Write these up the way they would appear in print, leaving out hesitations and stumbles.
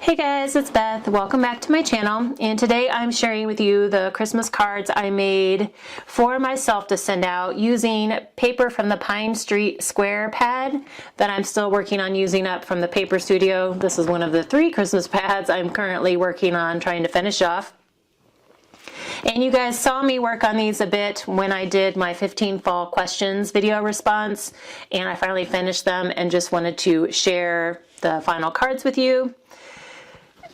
Hey guys, it's Beth. Welcome back to my channel, and today I'm sharing with you the Christmas cards I made for myself to send out using paper from the Pine Street square pad that I'm still working on using up from the paper studio. This is one of the 3 Christmas pads I'm currently working on trying to finish off. And you guys saw me work on these a bit when I did my 15 fall questions video response, and I finally finished them and just wanted to share the final cards with you.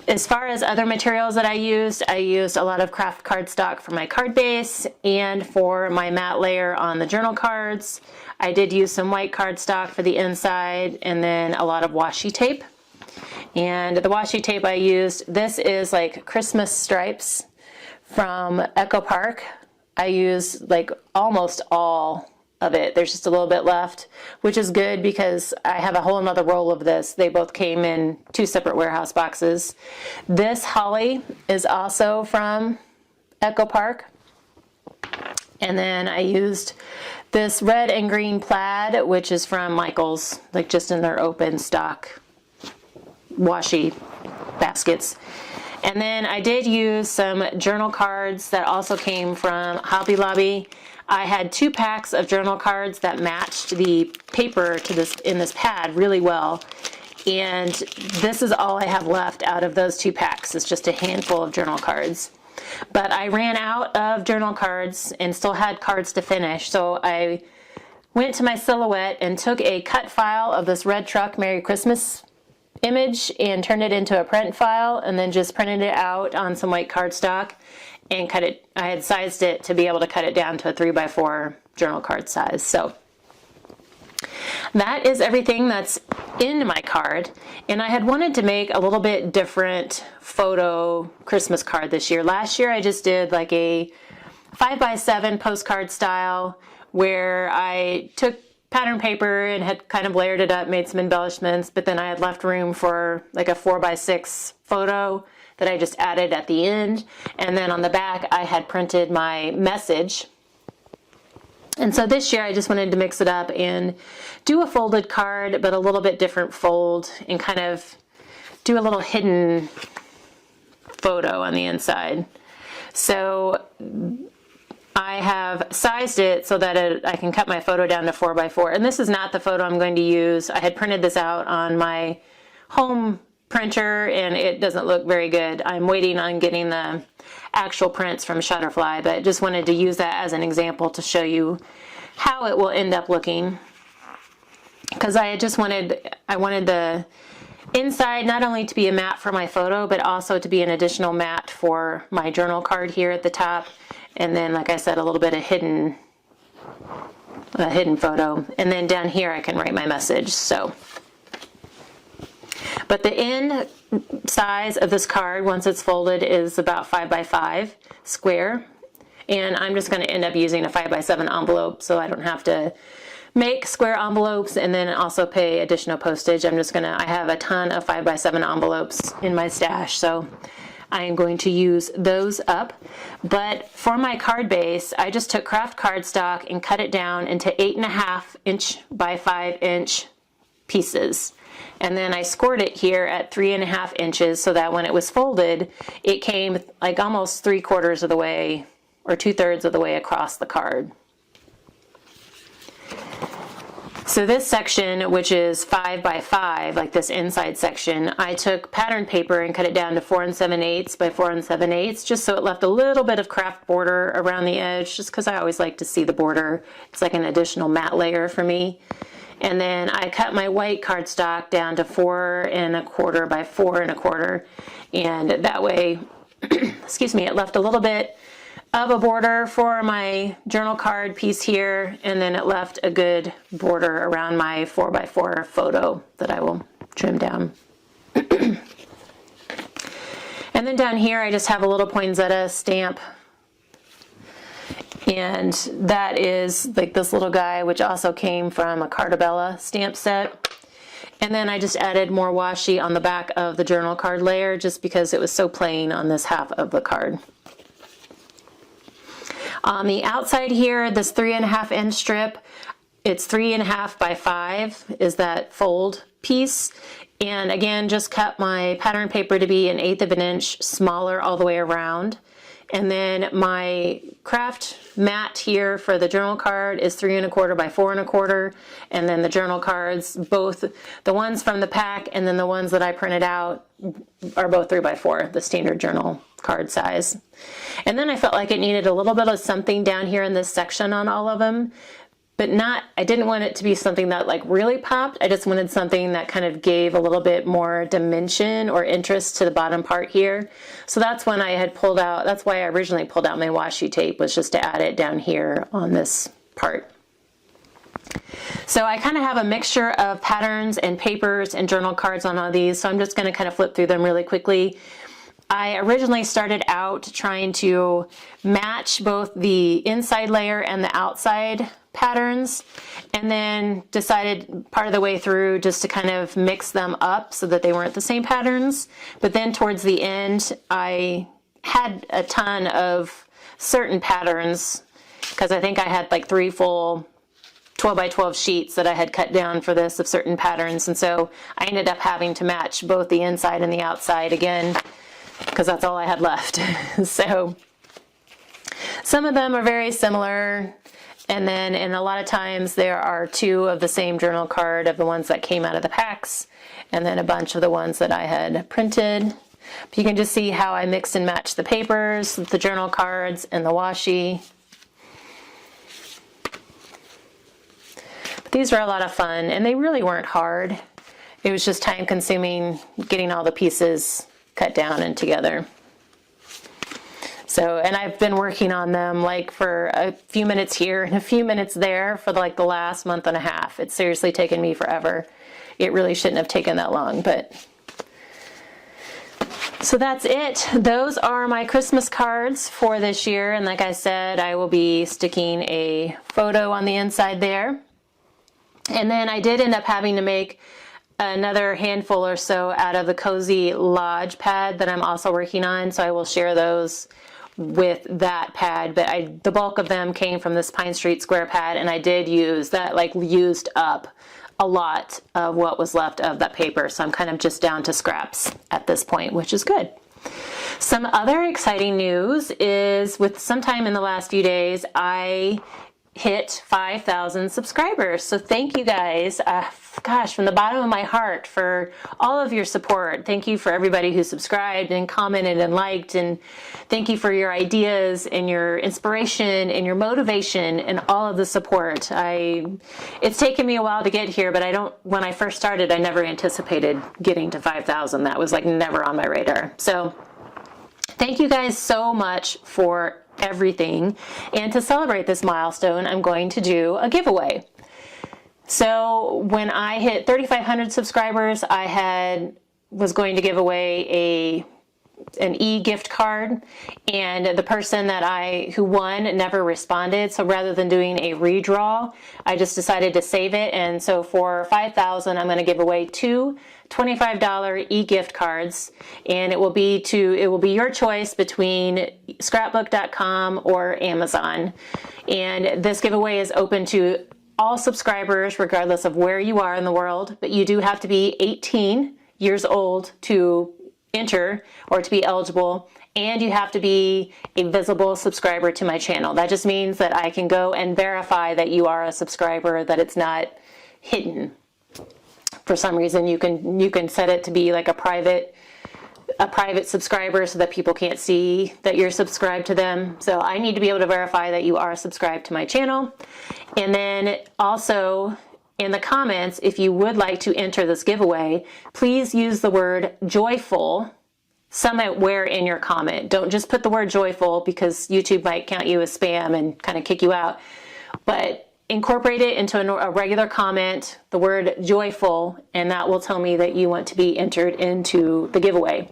As far as other materials that I used a lot of craft cardstock for my card base, and for my matte layer on the journal cards, I did use some white cardstock for the inside, and then a lot of washi tape. And the washi tape I used, this is like Christmas stripes from Echo Park. I used like almost all of it. There's just a little bit left, which is good because I have a whole another roll of this. They both came in 2 separate warehouse boxes. This holly is also from Echo Park. And then I used this red and green plaid, which is from Michael's, like just in their open stock washi baskets. And then I did use some journal cards that also came from Hobby Lobby. I had 2 packs of journal cards that matched the paper to this in this pad really well. And this is all I have left out of those 2 packs. It's just a handful of journal cards. But I ran out of journal cards and still had cards to finish. So I went to my Silhouette and took a cut file of this red truck Merry Christmas image and turned it into a print file, and then just printed it out on some white cardstock and cut it. I had sized it to be able to cut it down to a 3x4 journal card size. So that is everything that's in my card, and I had wanted to make a little bit different photo Christmas card this year. Last year I just did like a 5x7 postcard style where I took pattern paper and had kind of layered it up, made some embellishments, but then I had left room for like a 4x6 photo that I just added at the end. And then on the back I had printed my message. And so this year I just wanted to mix it up and do a folded card, but a little bit different fold, and kind of do a little hidden photo on the inside. So I have sized it so that I can cut my photo down to 4x4. And this is not the photo I'm going to use. I had printed this out on my home printer and it doesn't look very good. I'm waiting on getting the actual prints from Shutterfly, but just wanted to use that as an example to show you how it will end up looking. Because I wanted the inside not only to be a mat for my photo, but also to be an additional mat for my journal card here at the top. And then, like I said, a little bit of hidden photo. And then down here I can write my message. So, but the end size of this card, once it's folded, is about 5x5 square. And I'm just going to end up using a 5x7 envelope so I don't have to make square envelopes and then also pay additional postage. I have a ton of 5x7 envelopes in my stash, so I am going to use those up. But for my card base, I just took craft cardstock and cut it down into 8.5 inch by 5 inch pieces. And then I scored it here at 3.5 inches so that when it was folded, it came like almost 3/4 of the way or 2/3 of the way across the card. So this section, which is 5x5, like this inside section, I took pattern paper and cut it down to 4 7/8 by 4 7/8, just so it left a little bit of craft border around the edge, just because I always like to see the border. It's like an additional matte layer for me. And then I cut my white cardstock down to 4 1/4 by 4 1/4, and that way, excuse me, it left a little bit of a border for my journal card piece here, and then it left a good border around my 4x4 photo that I will trim down. And then down here I just have a little poinsettia stamp, and that is like this little guy, which also came from a Cartabella stamp set. And then I just added more washi on the back of the journal card layer just because it was so plain on this half of the card. On the outside here, this 3.5 inch strip, it's 3.5 by 5 is that fold piece, And again, just cut my pattern paper to be 1/8 of an inch smaller all the way around. And then my craft mat here for the journal card is 3 1/4 by 4 1/4. And then the journal cards, both the ones from the pack and then the ones that I printed out, are both 3 by 4, the standard journal card size. And then I felt like it needed a little bit of something down here in this section on all of them, but I didn't want it to be something that like really popped. I just wanted something that kind of gave a little bit more dimension or interest to the bottom part here. So that's when I had pulled out, that's why I originally pulled out my washi tape, was just to add it down here on this part. So I kind of have a mixture of patterns and papers and journal cards on all these, so I'm just going to kind of flip through them really quickly. I originally started out trying to match both the inside layer and the outside patterns, and then decided part of the way through just to kind of mix them up so that they weren't the same patterns. But then towards the end, I had a ton of certain patterns, because I think I had like 3 full 12 by 12 sheets that I had cut down for this of certain patterns, and so I ended up having to match both the inside and the outside again, because that's all I had left. So some of them are very similar, and then in a lot of times there are 2 of the same journal card of the ones that came out of the packs, and then a bunch of the ones that I had printed. But you can just see how I mixed and matched the papers, the journal cards, and the washi. But these were a lot of fun, and they really weren't hard. It was just time consuming getting all the pieces cut down and together. So, and I've been working on them like for a few minutes here and a few minutes there for like the last month and a half. It's seriously taken me forever. It really shouldn't have taken that long, but so that's it. Those are my Christmas cards for this year, and like I said, I will be sticking a photo on the inside there. And then I did end up having to make another handful or so out of the Cozy Lodge pad that I'm also working on, so I will share those with that pad. But the bulk of them came from this Pine Street square pad, and I did use that, like used up a lot of what was left of that paper, so I'm kind of just down to scraps at this point, which is good. Some other exciting news is with sometime in the last few days, I hit 5,000 subscribers. So thank you guys, gosh, from the bottom of my heart for all of your support. Thank you for everybody who subscribed and commented and liked, and thank you for your ideas and your inspiration and your motivation and all of the support. It's taken me a while to get here, but when I first started, I never anticipated getting to 5,000. That was like never on my radar. So thank you guys so much for everything. And to celebrate this milestone, I'm going to do a giveaway. So when I hit 3,500 subscribers, I was going to give away an e-gift card, and the person who won never responded. So rather than doing a redraw, I just decided to save it. And so for 5,000, I'm going to give away 2 $25 e-gift cards, and it will be your choice between scrapbook.com or Amazon. And this giveaway is open to all subscribers regardless of where you are in the world, but you do have to be 18 years old to enter or to be eligible, and you have to be a visible subscriber to my channel. That just means that I can go and verify that you are a subscriber, that it's not hidden. For some reason, you can set it to be like a private subscriber so that people can't see that you're subscribed to them. So I need to be able to verify that you are subscribed to my channel. And then also in the comments, if you would like to enter this giveaway, please use the word joyful somewhere in your comment. Don't just put the word joyful, because YouTube might count you as spam and kind of kick you out. But incorporate it into a regular comment, the word joyful, and that will tell me that you want to be entered into the giveaway.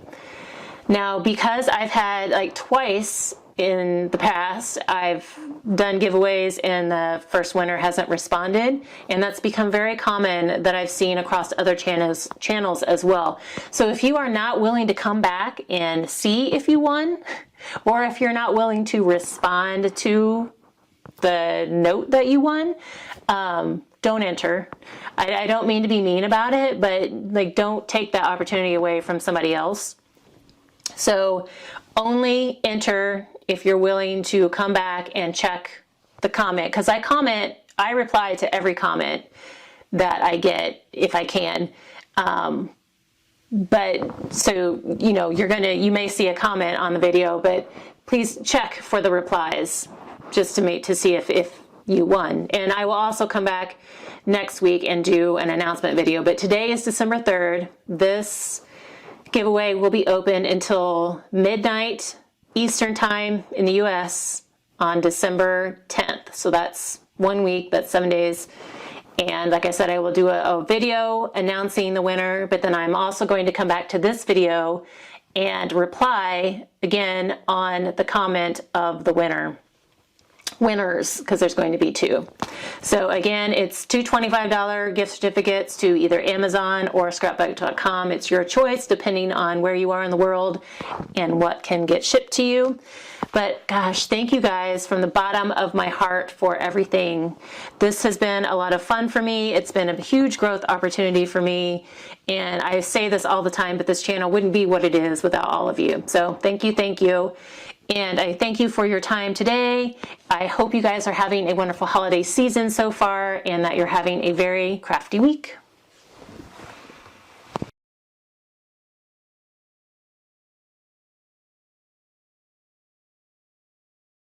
Now, because I've had like twice in the past, I've done giveaways and the first winner hasn't responded, and that's become very common that I've seen across other channels as well. So if you are not willing to come back and see if you won, or if you're not willing to respond to the note that you won, don't enter. I don't mean to be mean about it, but like, don't take that opportunity away from somebody else. So only enter if you're willing to come back and check the comment, because I reply to every comment that I get if I can. But so, you know, you may see a comment on the video, but please check for the replies just to see if you won. And I will also come back next week and do an announcement video. But today is December 3rd. This giveaway will be open until midnight Eastern time in the US on December 10th. So that's 1 week, that's 7 days. And like I said, I will do a video announcing the winner, but then I'm also going to come back to this video and reply again on the comment of the winners, because there's going to be 2. So again, it's 2 $25 gift certificates to either Amazon or scrapbook.com. It's your choice depending on where you are in the world and what can get shipped to you. But gosh, thank you guys from the bottom of my heart for everything. This has been a lot of fun for me. It's been a huge growth opportunity for me. And I say this all the time, but this channel wouldn't be what it is without all of you. So thank you, thank you. And I thank you for your time today. I hope you guys are having a wonderful holiday season so far and that you're having a very crafty week.